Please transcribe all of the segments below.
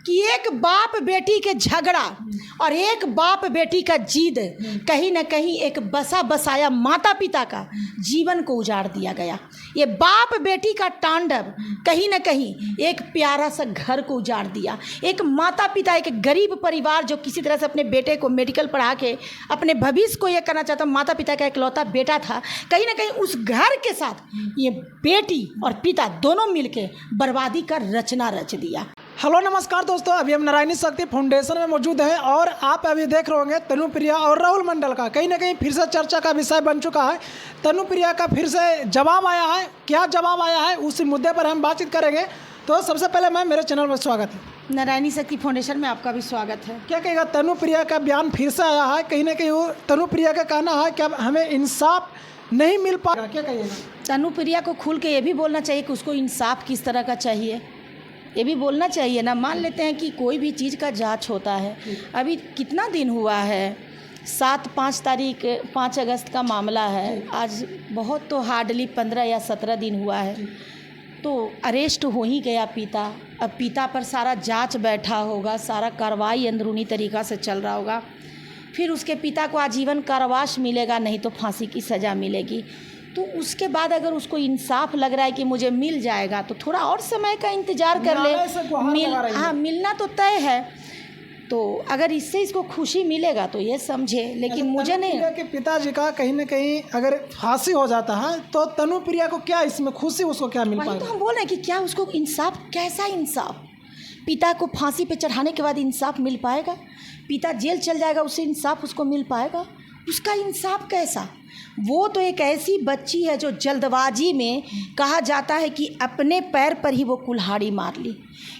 कि एक बाप बेटी के झगड़ा और एक बाप बेटी का जिद कहीं ना कहीं एक बसा बसाया माता पिता का जीवन को उजाड़ दिया गया। ये बाप बेटी का तांडव कहीं ना कहीं एक प्यारा सा घर को उजाड़ दिया। एक माता पिता, एक गरीब परिवार जो किसी तरह से अपने बेटे को मेडिकल पढ़ा के अपने भविष्य को ये करना चाहता, माता पिता का इकलौता बेटा था, कहीं ना कहीं उस घर के साथ ये बेटी और पिता दोनों मिलके बर्बादी का रचना रच दिया। हेलो नमस्कार दोस्तों, अभी हम नारायणी शक्ति फाउंडेशन में मौजूद हैं और आप अभी देख रहे होंगे तनुप्रिया और राहुल मंडल का कहीं ना कहीं फिर से चर्चा का विषय बन चुका है। तनुप्रिया का फिर से जवाब आया है, क्या जवाब आया है उस मुद्दे पर हम बातचीत करेंगे। तो सबसे पहले मैम मेरे चैनल में स्वागत है। नारायणी शक्ति फाउंडेशन में आपका भी स्वागत है। क्या कहेगा, तनुप्रिया का बयान फिर से आया है, कहीं ना कहीं वो तनुप्रिया का कहना है कि अब हमें इंसाफ नहीं मिल पाएगा, क्या कहिएगा? तनुप्रिया को खुल के ये भी बोलना चाहिए कि उसको इंसाफ किस तरह का चाहिए, ये भी बोलना चाहिए ना। मान लेते हैं कि कोई भी चीज़ का जांच होता है, अभी कितना दिन हुआ है, 5 अगस्त का मामला है, आज बहुत तो हार्डली 15 या 17 दिन हुआ है, तो अरेस्ट हो ही गया पिता। अब पिता पर सारा जांच बैठा होगा, सारा कार्रवाई अंदरूनी तरीक़ा से चल रहा होगा, फिर उसके पिता को आजीवन कारावास मिलेगा, नहीं तो फांसी की सज़ा मिलेगी। तो उसके बाद अगर उसको इंसाफ लग रहा है कि मुझे मिल जाएगा तो थोड़ा और समय का इंतज़ार कर ले। मिलना तो तय है, तो अगर इससे इसको खुशी मिलेगा तो ये समझे, लेकिन मुझे नहीं। के पिताजी का कहीं ना कहीं अगर फांसी हो जाता है तो तनुप्रिया को क्या इसमें खुशी, उसको क्या मिल पाएगा? तो हम बोल रहे हैं कि क्या उसको इंसाफ, कैसा इंसाफ? पिता को फांसी पे चढ़ाने के बाद इंसाफ मिल पाएगा? पिता जेल चल जाएगा, उससे इंसाफ उसको मिल पाएगा? उसका इंसाफ कैसा? वो तो एक ऐसी बच्ची है जो जल्दबाजी में, कहा जाता है कि अपने पैर पर ही वो कुल्हाड़ी मार ली।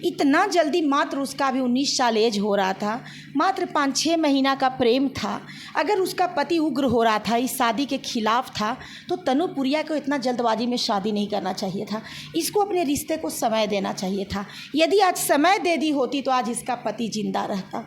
इतना जल्दी, मात्र उसका भी 19 साल एज हो रहा था, मात्र 5-6 महीना का प्रेम था। अगर उसका पति उग्र हो रहा था, इस शादी के खिलाफ था, तो तनुप्रिया को इतना जल्दबाजी में शादी नहीं करना चाहिए था। इसको अपने रिश्ते को समय देना चाहिए था। यदि आज समय दे दी होती तो आज इसका पति जिंदा रहता।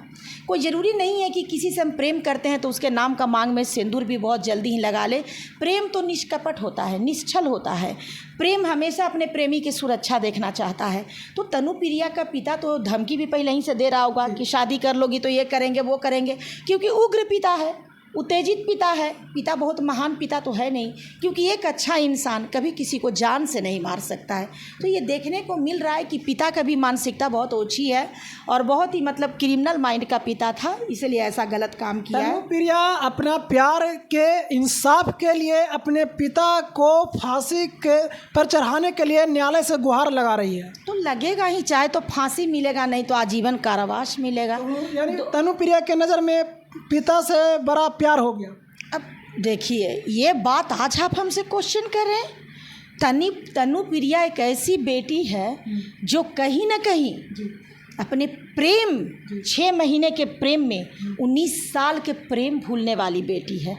कोई ज़रूरी नहीं है कि किसी से हम प्रेम करते हैं तो उसके नाम का मांग में सिंदूर भी बहुत जल्दी ही लगा ले। प्रेम तो निष्कपट होता है, निश्चल होता है। प्रेम हमेशा अपने प्रेमी की सुरक्षा देखना चाहता है। तो तनुप्रिया का पिता तो धमकी भी पहले ही से दे रहा होगा कि शादी कर लोगी तो ये करेंगे वो करेंगे, क्योंकि उग्र पिता है, उत्तेजित पिता है। पिता बहुत महान पिता तो है नहीं, क्योंकि एक अच्छा इंसान कभी किसी को जान से नहीं मार सकता है। तो ये देखने को मिल रहा है कि पिता का भी मानसिकता बहुत ओछी है और बहुत ही मतलब क्रिमिनल माइंड का पिता था, इसलिए ऐसा गलत काम किया है। तनुप्रिया अपना प्यार के इंसाफ के लिए अपने पिता को फांसी के पर चढ़ाने के लिए न्यायालय से गुहार लगा रही है। तो लगेगा ही, चाहे तो फांसी मिलेगा, नहीं तो आजीवन कारावास मिलेगा। यानी तनुप्रिया के नज़र में पिता से बड़ा प्यार हो गया। अब देखिए, ये बात आज आप हमसे क्वेश्चन कर रहे हैं। तनुप्रिया एक ऐसी बेटी है जो कहीं ना कहीं अपने प्रेम, 6 महीने के प्रेम में 19 साल के प्रेम भूलने वाली बेटी है।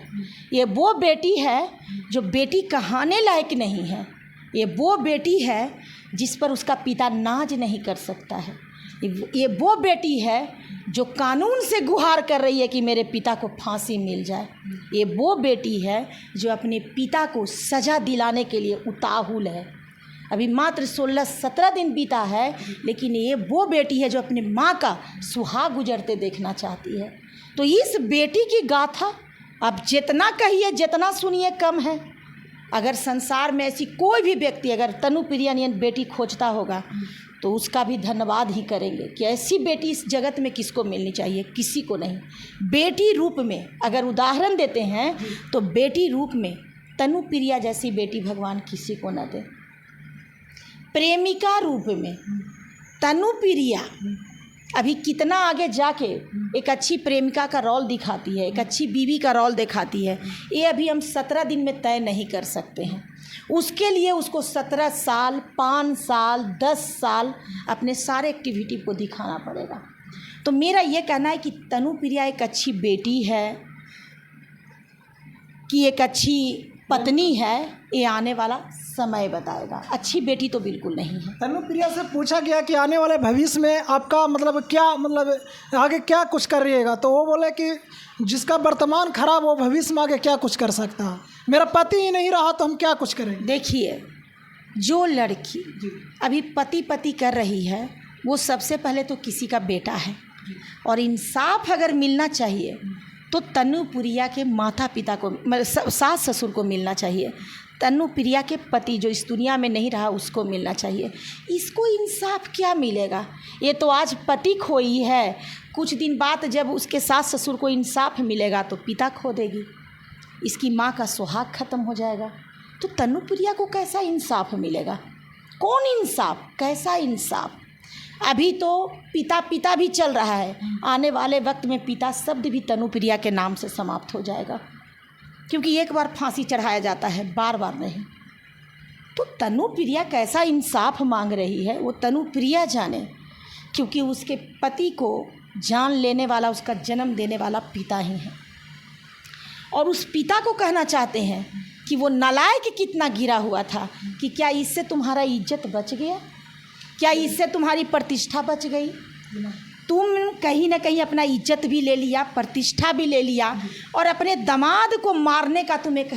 ये वो बेटी है जो बेटी कहाने लायक नहीं है। ये वो बेटी है जिस पर उसका पिता नाज नहीं कर सकता है। ये वो बेटी है जो कानून से गुहार कर रही है कि मेरे पिता को फांसी मिल जाए। ये वो बेटी है जो अपने पिता को सज़ा दिलाने के लिए उताहुल है। अभी मात्र 16-17 दिन बीता है, लेकिन ये वो बेटी है जो अपनी माँ का सुहाग गुजरते देखना चाहती है। तो इस बेटी की गाथा अब जितना कहिए, जितना सुनिए कम है। अगर संसार में ऐसी कोई भी व्यक्ति अगर तनुप्रिया बेटी खोजता होगा तो उसका भी धन्यवाद ही करेंगे कि ऐसी बेटी इस जगत में किसको मिलनी चाहिए? किसी को नहीं। बेटी रूप में अगर उदाहरण देते हैं तो बेटी रूप में तनुप्रिया जैसी बेटी भगवान किसी को न दे। प्रेमिका रूप में तनुप्रिया अभी कितना आगे जाके एक अच्छी प्रेमिका का रोल दिखाती है, एक अच्छी बीवी का रोल दिखाती है, ये अभी हम 17 दिन में तय नहीं कर सकते हैं। उसके लिए उसको 17 साल, 5 साल, 10 साल अपने सारे एक्टिविटी को दिखाना पड़ेगा। तो मेरा ये कहना है कि तनुप्रिया एक अच्छी बेटी है, कि एक अच्छी पत्नी है, ये आने वाला समय बताएगा। अच्छी बेटी तो बिल्कुल नहीं है। तनुप्रिया से पूछा गया कि आने वाले भविष्य में आपका मतलब क्या, मतलब आगे क्या कुछ करिएगा, तो वो बोले कि जिसका वर्तमान खराब हो, भविष्य में आगे क्या कुछ कर सकता है। मेरा पति ही नहीं रहा तो हम क्या कुछ करेंगे। देखिए, जो लड़की अभी पति कर रही है वो सबसे पहले तो किसी का बेटा है। और इंसाफ अगर मिलना चाहिए तो तनुप्रिया के माता पिता को, सास ससुर को मिलना चाहिए। तनुप्रिया के पति जो इस दुनिया में नहीं रहा उसको मिलना चाहिए। इसको इंसाफ क्या मिलेगा? ये तो आज पति खोई है, कुछ दिन बाद जब उसके सास ससुर को इंसाफ मिलेगा तो पिता खो देगी, इसकी माँ का सुहाग खत्म हो जाएगा। तो तनुप्रिया को कैसा इंसाफ मिलेगा? कौन इंसाफ, कैसा इंसाफ? अभी तो पिता भी चल रहा है, आने वाले वक्त में पिता शब्द भी तनुप्रिया के नाम से समाप्त हो जाएगा, क्योंकि एक बार फांसी चढ़ाया जाता है, बार बार नहीं। तो तनुप्रिया कैसा इंसाफ मांग रही है वो तनुप्रिया जाने, क्योंकि उसके पति को जान लेने वाला, उसका जन्म देने वाला पिता ही है। और उस पिता को कहना चाहते हैं कि वो नालायक कितना गिरा हुआ था कि क्या इससे तुम्हारा इज्जत बच गया, क्या इससे तुम्हारी प्रतिष्ठा बच गई? तुम कहीं ना कहीं अपना इज्जत भी ले लिया, प्रतिष्ठा भी ले लिया, और अपने दामाद को मारने का तुम एक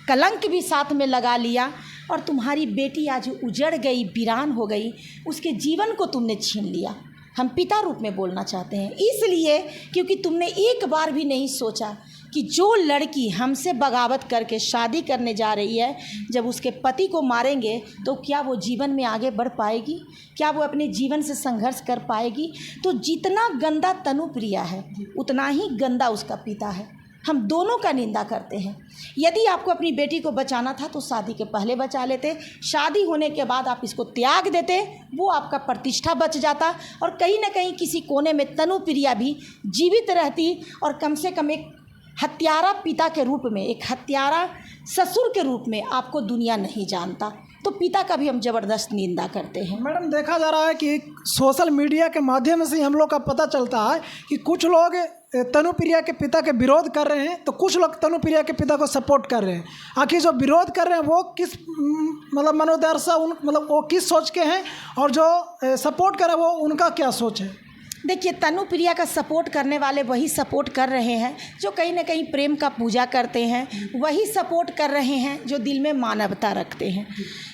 कलंक भी साथ में लगा लिया, और तुम्हारी बेटी आज उजड़ गई, वीरान हो गई, उसके जीवन को तुमने छीन लिया। हम पिता रूप में बोलना चाहते हैं, इसलिए क्योंकि तुमने एक बार भी नहीं सोचा कि जो लड़की हमसे बगावत करके शादी करने जा रही है, जब उसके पति को मारेंगे तो क्या वो जीवन में आगे बढ़ पाएगी? क्या वो अपने जीवन से संघर्ष कर पाएगी? तो जितना गंदा तनुप्रिया है उतना ही गंदा उसका पिता है। हम दोनों का निंदा करते हैं। यदि आपको अपनी बेटी को बचाना था तो शादी के पहले बचा लेते, शादी होने के बाद आप इसको त्याग देते, वो आपका प्रतिष्ठा बच जाता, और कहीं ना कहीं किसी कोने में तनुप्रिया भी जीवित रहती, और कम से कम एक हत्यारा पिता के रूप में, एक हत्यारा ससुर के रूप में आपको दुनिया नहीं जानता। तो पिता का भी हम ज़बरदस्त निंदा करते हैं। मैडम, देखा जा रहा है कि सोशल मीडिया के माध्यम से हम लोग का पता चलता है कि कुछ लोग तनुप्रिया के पिता के विरोध कर रहे हैं, तो कुछ लोग तनुप्रिया के पिता को सपोर्ट कर रहे हैं। आखिर जो विरोध कर रहे हैं वो किस मतलब मनोदशा, मतलब वो किस सोच के हैं, और जो सपोर्ट कर रहे हैं वो उनका क्या सोच है? देखिए, तनुप्रिया का सपोर्ट करने वाले वही सपोर्ट कर रहे हैं जो कहीं ना कहीं प्रेम का पूजा करते हैं, वही सपोर्ट कर रहे हैं जो दिल में मानवता रखते हैं।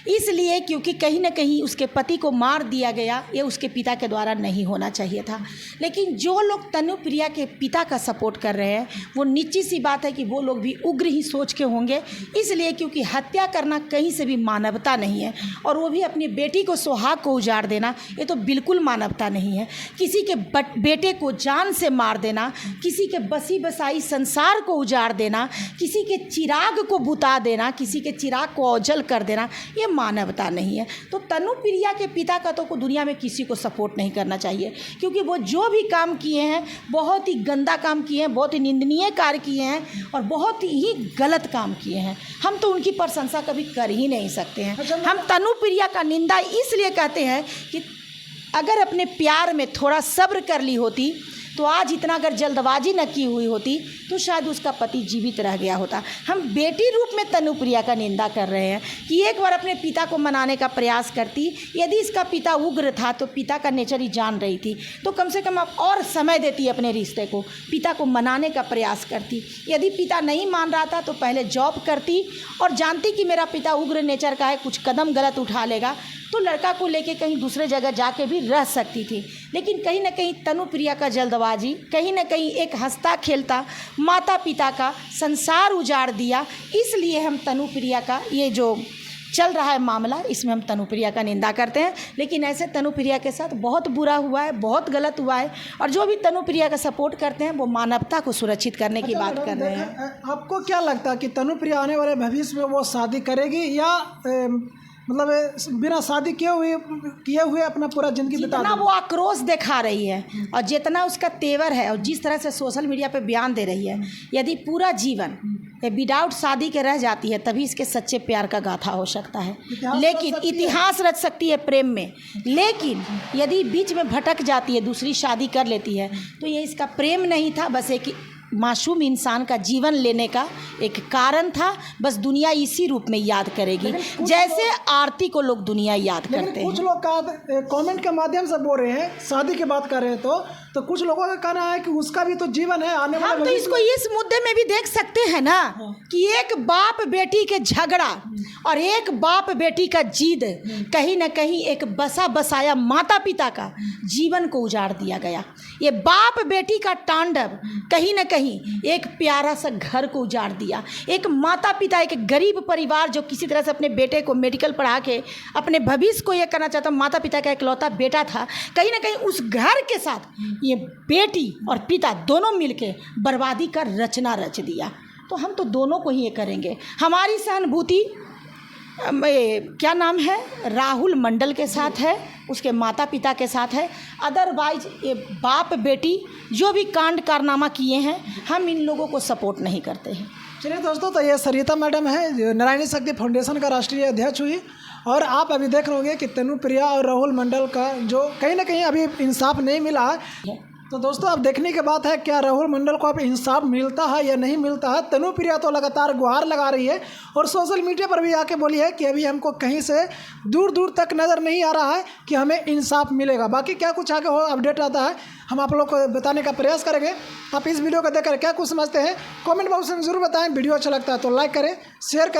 इसलिए क्योंकि कहीं ना कहीं उसके पति को मार दिया गया, ये उसके पिता के द्वारा नहीं होना चाहिए था। लेकिन जो लोग तनुप्रिया के पिता का सपोर्ट कर रहे हैं वो निश्चित सी बात है कि वो लोग भी उग्र ही सोच के होंगे। इसलिए क्योंकि हत्या करना कहीं से भी मानवता नहीं है, और वो भी अपनी बेटी को, सुहाग को उजाड़ देना, ये तो बिल्कुल मानवता नहीं है। किसी के बेटे को जान से मार देना, किसी के बसी बसाई संसार को उजाड़ देना, किसी के चिराग को बुता देना, किसी के चिराग को ओझल कर देना, ये मानवता नहीं है। तो तनुप्रिया के पिता का तो दुनिया में किसी को सपोर्ट नहीं करना चाहिए, क्योंकि वो जो भी काम किए हैं बहुत ही गंदा काम किए हैं, बहुत ही निंदनीय कार्य किए हैं, और बहुत ही गलत काम किए हैं। हम तो उनकी प्रशंसा कभी कर ही नहीं सकते हैं। हम तनुप्रिया का निंदा इसलिए कहते हैं कि अगर अपने प्यार में थोड़ा सब्र कर ली होती तो आज इतना अगर जल्दबाजी न की हुई होती तो शायद उसका पति जीवित रह गया होता। हम बेटी रूप में तनुप्रिया का निंदा कर रहे हैं कि एक बार अपने पिता को मनाने का प्रयास करती। यदि इसका पिता उग्र था तो पिता का नेचर ही जान रही थी, तो कम से कम आप और समय देती अपने रिश्ते को, पिता को मनाने का प्रयास करती। यदि पिता नहीं मान रहा था तो पहले जॉब करती और जानती कि मेरा पिता उग्र नेचर का है, कुछ कदम गलत उठा लेगा तो लड़का को लेके कहीं दूसरे जगह जाके भी रह सकती थी। लेकिन कहीं ना कहीं तनुप्रिया का जल्दबाजी, कहीं ना कहीं एक हंसता खेलता माता पिता का संसार उजाड़ दिया। इसलिए हम तनुप्रिया का ये जो चल रहा है मामला, इसमें हम तनुप्रिया का निंदा करते हैं। लेकिन ऐसे तनुप्रिया के साथ बहुत बुरा हुआ है, बहुत गलत हुआ है, और जो भी तनुप्रिया का सपोर्ट करते हैं वो मानवता को सुरक्षित करने की बात कर रहे हैं। आपको क्या लगता है कि तनुप्रिया आने वाले भविष्य में वो शादी करेगी या मतलब बिना शादी किए हुए अपना पूरा जिंदगी बिता देगी? जितना वो आक्रोश दिखा रही है और जितना उसका तेवर है और जिस तरह से सोशल मीडिया पे बयान दे रही है, यदि पूरा जीवन विदाउट शादी के रह जाती है तभी इसके सच्चे प्यार का गाथा हो सकता है। लेकिन इतिहास रच सकती है प्रेम में। लेकिन यदि बीच में भटक जाती है, दूसरी शादी कर लेती है, तो ये इसका प्रेम नहीं था, बस एक मासूम इंसान का जीवन लेने का एक कारण था। बस दुनिया इसी रूप में याद करेगी जैसे आरती को लोग दुनिया याद करते हैं। कुछ लोग कमेंट के माध्यम से बोल रहे हैं, शादी की बात कर रहे हैं तो तो कुछ लोगों का कहना है कि उसका भी तो जीवन है, आने वाले हम तो इसको इस मुद्दे में भी देख सकते हैं ना कि एक बाप बेटी के झगड़ा और एक बाप बेटी का जिद कहीं ना कहीं एक बसा बसाया माता पिता का जीवन को उजाड़ दिया गया। ये बाप बेटी का तांडव कहीं ना कहीं एक प्यारा सा घर को उजाड़ दिया। एक माता पिता, एक गरीब परिवार जो किसी तरह से अपने बेटे को मेडिकल पढ़ा के अपने भविष्य को ये करना चाहता, माता पिता का इकलौता बेटा था, कहीं ना कहीं उस घर के साथ ये बेटी और पिता दोनों मिलके बर्बादी का रचना रच दिया। तो हम तो दोनों को ही ये करेंगे। हमारी सहानुभूति क्या नाम है, राहुल मंडल के साथ है, उसके माता पिता के साथ है। अदरवाइज ये बाप बेटी जो भी कांड कारनामा किए हैं, हम इन लोगों को सपोर्ट नहीं करते हैं। चलिए दोस्तों, तो ये सरिता मैडम है जो नारायणी शक्ति फाउंडेशन का राष्ट्रीय अध्यक्ष हुई, और आप अभी देख रहे होंगे कि तनुप्रिया और राहुल मंडल का जो कहीं ना कहीं अभी इंसाफ नहीं मिला है। तो दोस्तों, अब देखने की बात है क्या राहुल मंडल को अब इंसाफ मिलता है या नहीं मिलता है। तनुप्रिया तो लगातार गुहार लगा रही है और सोशल मीडिया पर भी आके बोली है कि अभी हमको कहीं से दूर दूर तक नज़र नहीं आ रहा है कि हमें इंसाफ मिलेगा। बाकी क्या कुछ आगे हो अपडेट आता है हम आप लोग को बताने का प्रयास करेंगे। आप इस वीडियो को देखकर क्या कुछ समझते हैं कमेंट बॉक्स में ज़रूर बताएं। वीडियो अच्छा लगता है तो लाइक करें, शेयर करें।